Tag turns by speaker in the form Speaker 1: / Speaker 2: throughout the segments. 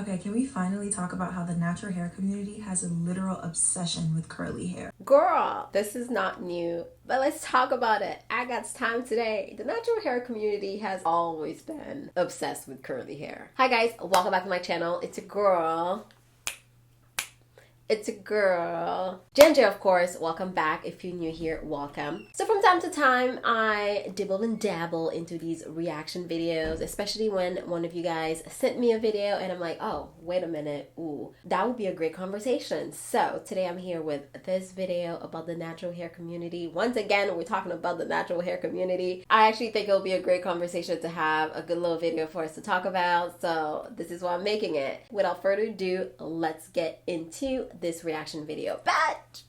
Speaker 1: Okay, can we finally talk about how the natural hair community has a literal obsession with curly hair?
Speaker 2: Girl, this is not new, but let's talk about it. I got time today. The natural hair community has always been obsessed with curly hair. Hi guys, welcome back to my channel. It's a girl, Ginger, of course. Welcome back. If you're new here, welcome. So from time to time, I dibble and dabble into these reaction videos, especially when one of you guys sent me a video and I'm like, oh, wait a minute. Ooh, that would be a great conversation. So today I'm here with this video about the natural hair community. Once again, we're talking about the natural hair community. I actually think it'll be a great conversation to have, a good little video for us to talk about. So this is why I'm making it. Without further ado, let's get into this reaction video. But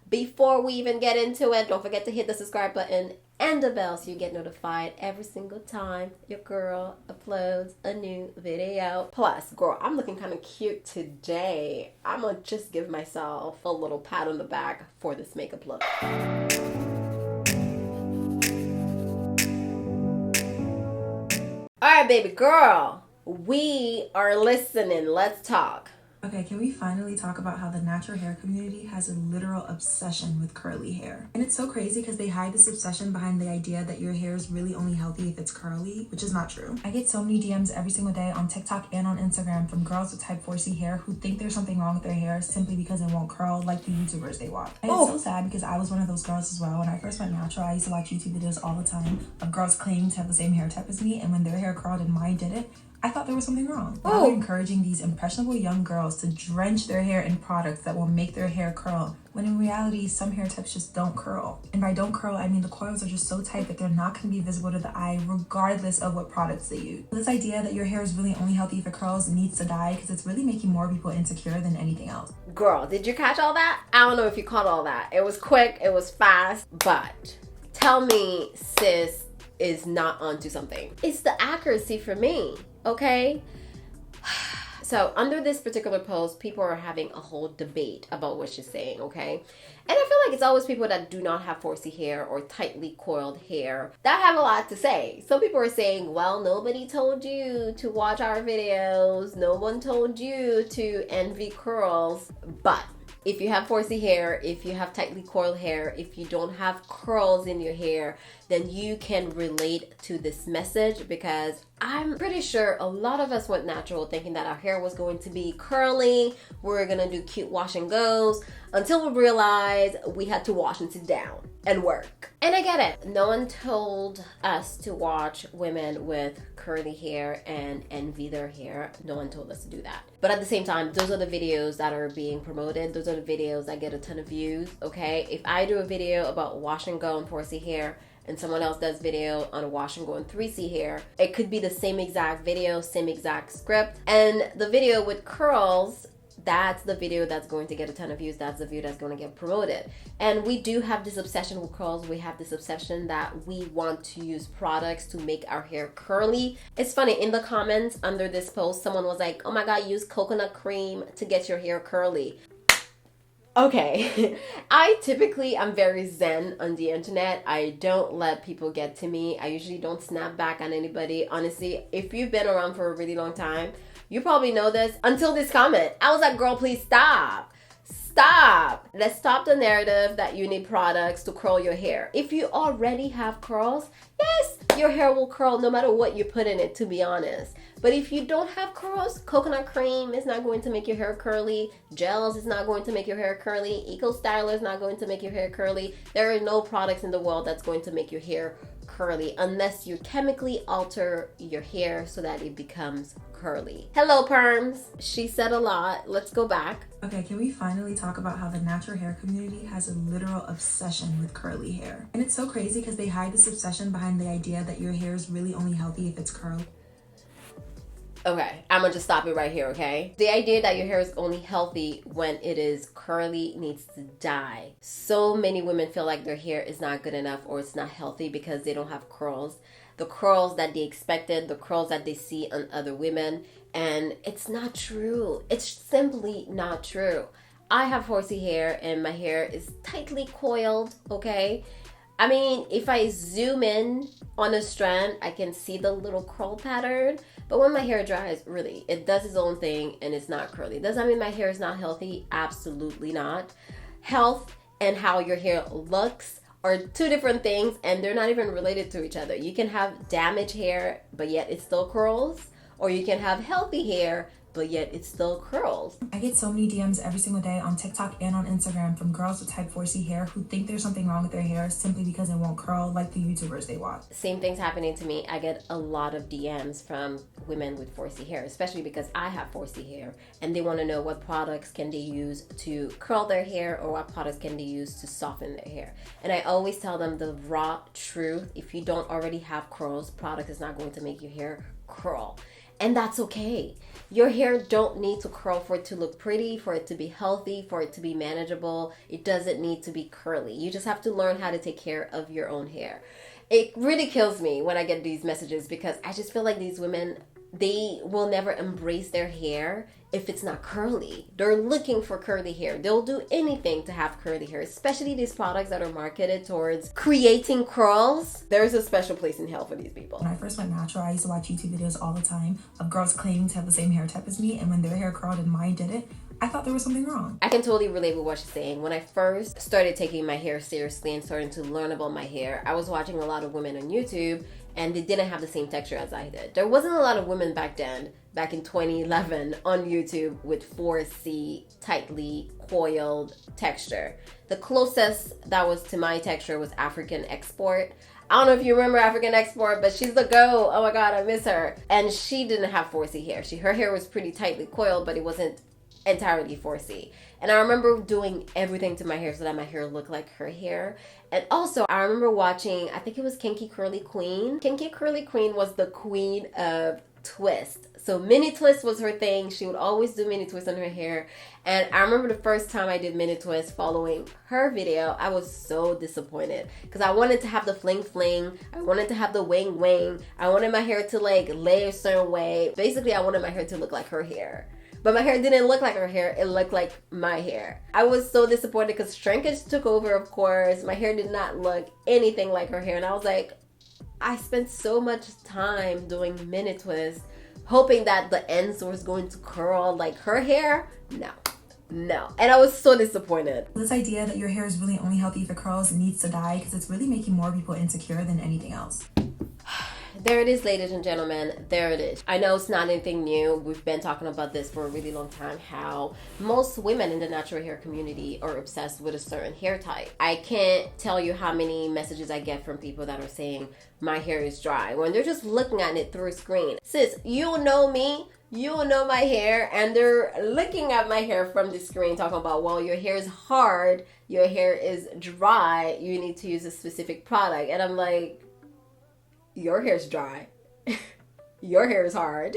Speaker 2: before we even get into it, don't forget to hit the subscribe button and the bell so you get notified every single time your girl uploads a new video. Plus, girl, I'm looking kind of cute today. I'm gonna just give myself a little pat on the back for this makeup look. All right, baby girl, we are listening. Let's talk.
Speaker 1: Okay, can we finally talk about how the natural hair community has a literal obsession with curly hair? And it's so crazy because they hide this obsession behind the idea that your hair is really only healthy if it's curly, which is not true. I get so many DMs every single day on TikTok and on Instagram from girls with type 4C hair who think there's something wrong with their hair simply because it won't curl like the YouTubers they watch. And it's so sad because I was one of those girls as well. When I first went natural, I used to watch YouTube videos all the time of girls claiming to have the same hair type as me, and when their hair curled and mine didn't, I thought there was something wrong. Now they're encouraging these impressionable young girls to drench their hair in products that will make their hair curl, when in reality, some hair types just don't curl. And by don't curl, I mean the coils are just so tight that they're not going to be visible to the eye regardless of what products they use. This idea that your hair is really only healthy if it curls needs to die because it's really making more people insecure than anything else.
Speaker 2: Girl, did you catch all that? I don't know if you caught all that. It was quick, it was fast, but tell me sis is not onto something. It's the accuracy for me. Okay, so under this particular post, people are having a whole debate about what she's saying, okay? And I feel like it's always people that do not have 4C hair or tightly coiled hair that have a lot to say. Some people are saying, well, nobody told you to watch our videos. No one told you to envy curls. But if you have 4C hair, if you have tightly coiled hair, if you don't have curls in your hair, then you can relate to this message, because I'm pretty sure a lot of us went natural thinking that our hair was going to be curly, we're gonna do cute wash and goes, until we realized we had to wash and sit down and work. And I get it. No one told us to watch women with curly hair and envy their hair. No one told us to do that. But at the same time, those are the videos that are being promoted. Those are the videos that get a ton of views, okay? If I do a video about wash and go and 4C hair, and someone else does video on a wash and go and 3C hair, it could be the same exact video, same exact script. And the video with curls, that's the video that's going to get a ton of views. That's the video that's going to get promoted. And we do have this obsession with curls. We have this obsession that we want to use products to make our hair curly. It's funny, in the comments under this post, someone was like, oh my God, use coconut cream to get your hair curly. Okay, I'm very zen on the internet. I don't let people get to me. I usually don't snap back on anybody. Honestly, if you've been around for a really long time, you probably know this. Until this comment, I was like, girl, please stop. Stop. Let's stop the narrative that you need products to curl your hair. If you already have curls, yes, your hair will curl no matter what you put in it, to be honest. But if you don't have curls, coconut cream is not going to make your hair curly. Gels is not going to make your hair curly. Eco Styler is not going to make your hair curly. There are no products in the world that's going to make your hair curly unless you chemically alter your hair so that it becomes curly. Hello, perms. She said a lot. Let's go back.
Speaker 1: Okay, can we finally talk about how the natural hair community has a literal obsession with curly hair? And it's so crazy because they hide this obsession behind the idea that your hair is really only healthy if it's curled.
Speaker 2: Okay, I'm gonna just stop it right here, okay? The idea that your hair is only healthy when it is curly needs to die. So many women feel like their hair is not good enough or it's not healthy because they don't have curls. The curls that they expected, the curls that they see on other women, and it's not true. It's simply not true. I have 4C hair and my hair is tightly coiled, okay? I mean, if I zoom in on a strand, I can see the little curl pattern, But when my hair dries, really, it does its own thing and it's not curly. Does that mean my hair is not healthy? Absolutely not. Health and how your hair looks are two different things, and they're not even related to each other. You can have damaged hair, but yet it still curls, or you can have healthy hair, but yet it still curls.
Speaker 1: I get so many DMs every single day on TikTok and on Instagram from girls with type 4C hair who think there's something wrong with their hair simply because it won't curl like the YouTubers they watch.
Speaker 2: Same thing's happening to me. I get a lot of DMs from women with 4C hair, especially because I have 4C hair, and they want to know what products can they use to curl their hair or what products can they use to soften their hair. And I always tell them the raw truth. If you don't already have curls, product is not going to make your hair curl. And that's okay. Your hair don't need to curl for it to look pretty, for it to be healthy, for it to be manageable. It doesn't need to be curly. You just have to learn how to take care of your own hair. It really kills me when I get these messages because I just feel like these women, they will never embrace their hair if it's not curly. They're looking for curly hair. They'll do anything to have curly hair, especially these products that are marketed towards creating curls. There's a special place in hell for these people.
Speaker 1: When I first went natural, I used to watch YouTube videos all the time of girls claiming to have the same hair type as me, and when their hair curled and mine didn't, I thought there was something wrong.
Speaker 2: I can totally relate with what she's saying. When I first started taking my hair seriously and starting to learn about my hair, I was watching a lot of women on YouTube and they didn't have the same texture as I did. There wasn't a lot of women back then, back in 2011, on YouTube with 4C tightly coiled texture. The closest that was to my texture was African Export. I don't know if you remember African Export, but she's the GOAT. Oh my God, I miss her. And she didn't have 4C hair. Her hair was pretty tightly coiled, but it wasn't entirely 4C. And I remember doing everything to my hair so that my hair looked like her hair. And also, I remember watching, I think it was Kinky Curly Queen. Kinky Curly Queen was the queen of twist. So mini twist was her thing. She would always do mini twist on her hair. And I remember the first time I did mini twist following her video, I was so disappointed because I wanted to have the fling fling. I wanted to have the wing wing. I wanted my hair to like lay a certain way. Basically, I wanted my hair to look like her hair. But my hair didn't look like her hair, it looked like my hair. I was so disappointed because shrinkage took over, of course. My hair did not look anything like her hair. And I was like, I spent so much time doing mini twists, hoping that the ends was going to curl like her hair. No. And I was so disappointed.
Speaker 1: This idea that your hair is really only healthy if it curls needs to die because it's really making more people insecure than anything else.
Speaker 2: There it is, ladies and gentlemen. There it is. I know it's not anything new. We've been talking about this for a really long time, how most women in the natural hair community are obsessed with a certain hair type. I can't tell you how many messages I get from people that are saying my hair is dry when they're just looking at it through a screen. Sis, you know me. You know my hair, and they're looking at my hair from the screen talking about, well, your hair is hard, your hair is dry, you need to use a specific product. And I'm like, your hair's dry. Your hair is hard.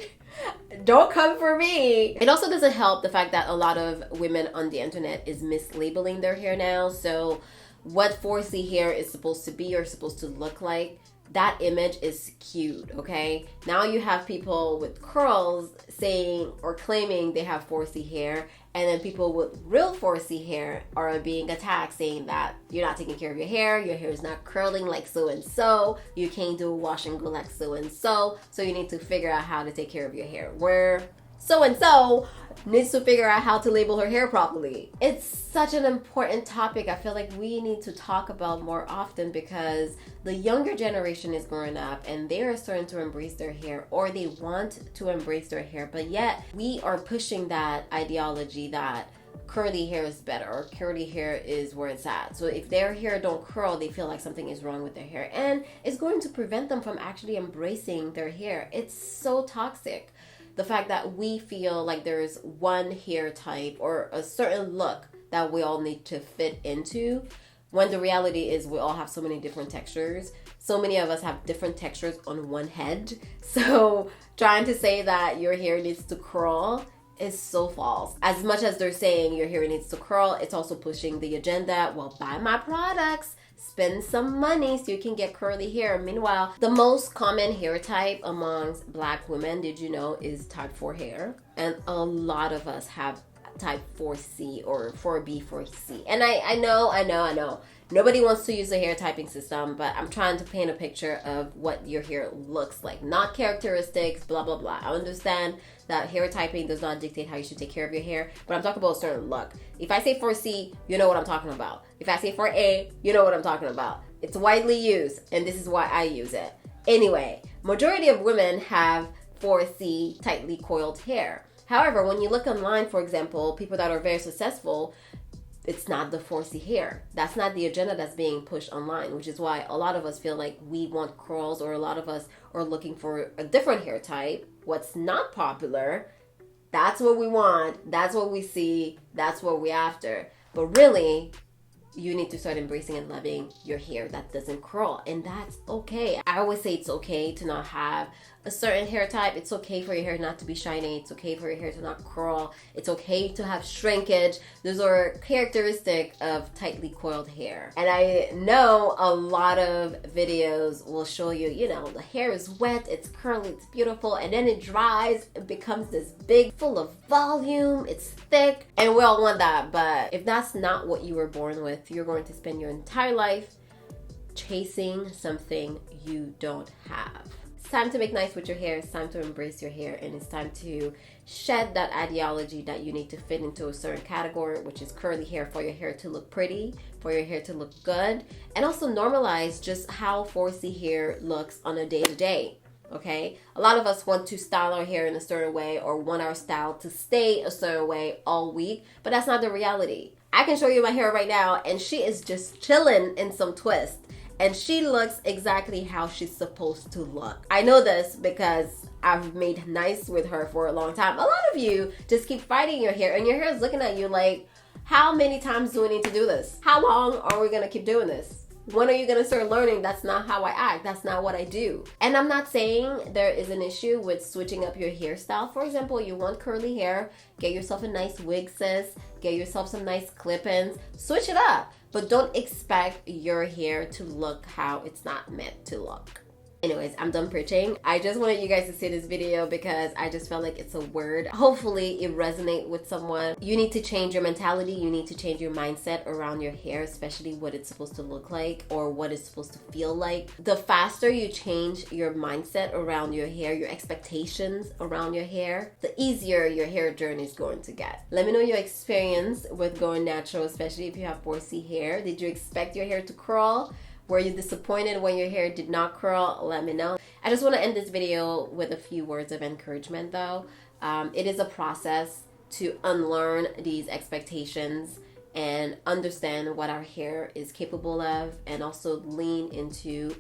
Speaker 2: Don't come for me. It also doesn't help the fact that a lot of women on the internet is mislabeling their hair now. So what 4C hair is supposed to be or supposed to look like, that image is skewed, okay? Now you have people with curls saying or claiming they have 4C hair, and then people with real 4C hair are being attacked saying that you're not taking care of your hair is not curling like so-and-so, you can't do a wash and go like so-and-so, so you need to figure out how to take care of your hair. Where so-and-so needs to figure out how to label her hair properly. It's such an important topic I feel like we need to talk about more often because the younger generation is growing up and they are starting to embrace their hair, or they want to embrace their hair, but yet we are pushing that ideology that curly hair is better or curly hair is where it's at. So if their hair don't curl, they feel like something is wrong with their hair, and it's going to prevent them from actually embracing their hair. It's so toxic. The fact that we feel like there's one hair type or a certain look that we all need to fit into, when the reality is we all have so many different textures. So many of us have different textures on one head. So trying to say that your hair needs to curl is so false. As much as they're saying your hair needs to curl, it's also pushing the agenda, well, buy my products, spend some money so you can get curly hair. Meanwhile, the most common hair type amongst Black women, did you know, is type 4 hair. And a lot of us have type 4C or 4B, 4C. And I know. Nobody wants to use the hair typing system, but I'm trying to paint a picture of what your hair looks like, not characteristics, blah, blah, blah. I understand that hair typing does not dictate how you should take care of your hair, but I'm talking about a certain look. If I say 4C, you know what I'm talking about. If I say 4A, you know what I'm talking about. It's widely used, and this is why I use it. Anyway, majority of women have 4C tightly coiled hair. However, when you look online, for example, people that are very successful, it's not the 4C hair. That's not the agenda that's being pushed online, which is why a lot of us feel like we want curls, or a lot of us are looking for a different hair type. What's not popular, that's what we want, that's what we see, that's what we're after. But really, you need to start embracing and loving your hair that doesn't curl, and that's okay. I always say it's okay to not have a certain hair type. It's okay for your hair not to be shiny. It's okay for your hair to not curl. It's okay to have shrinkage. Those are characteristic of tightly coiled hair. And I know a lot of videos will show you, you know, the hair is wet, it's curly, it's beautiful, and then it dries, it becomes this big, full of volume, it's thick, and we all want that. But if that's not what you were born with, you're going to spend your entire life chasing something you don't have. It's time to make nice with your hair. It's time to embrace your hair, and it's time to shed that ideology that you need to fit into a certain category, which is curly hair, for your hair to look pretty, for your hair to look good, and also normalize just how 4C hair looks on a day-to-day. Okay, a lot of us want to style our hair in a certain way, or want our style to stay a certain way all week, but that's not the reality. I can show you my hair right now, and she is just chilling in some twist, and she looks exactly how she's supposed to look. I know this because I've made nice with her for a long time. A lot of you just keep fighting your hair, and your hair is looking at you like, how many times do we need to do this? How long are we gonna keep doing this? When are you gonna start learning that's not how I act, that's not what I do? And I'm not saying there is an issue with switching up your hairstyle. For example, you want curly hair, get yourself a nice wig, sis. Get yourself some nice clip-ins. Switch it up, but don't expect your hair to look how it's not meant to look. Anyways, I'm done preaching. I just wanted you guys to see this video because I just felt like it's a word. Hopefully it resonates with someone. You need to change your mentality. You need to change your mindset around your hair, especially what it's supposed to look like or what it's supposed to feel like. The faster you change your mindset around your hair, your expectations around your hair, the easier your hair journey is going to get. Let me know your experience with going natural, especially if you have 4C hair. Did you expect your hair to curl? Were you disappointed when your hair did not curl? Let me know. I just want to end this video with a few words of encouragement though. It is a process to unlearn these expectations and understand what our hair is capable of, and also lean into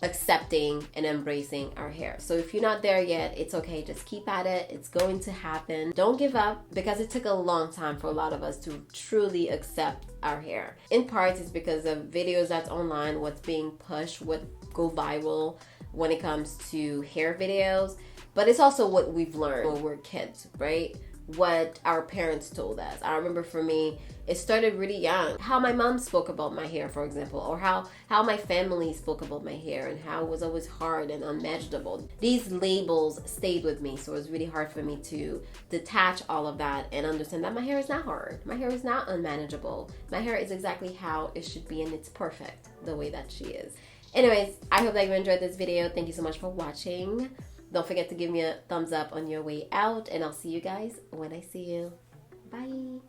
Speaker 2: accepting and embracing our hair. So if you're not there yet, it's okay. Just keep at it. It's going to happen. Don't give up, because it took a long time for a lot of us to truly accept our hair. In part, it's because of videos that's online, what's being pushed, what go viral when it comes to hair videos. But it's also what we've learned when we're kids, right? What our parents told us. I remember for me, it started really young. How my mom spoke about my hair, for example, or how my family spoke about my hair, and how it was always hard and unmanageable. These labels stayed with me, so it was really hard for me to detach all of that and understand that my hair is not hard. My hair is not unmanageable. My hair is exactly how it should be, and it's perfect the way that she is. Anyways, I hope that you enjoyed this video. Thank you so much for watching. Don't forget to give me a thumbs up on your way out, and I'll see you guys when I see you. Bye.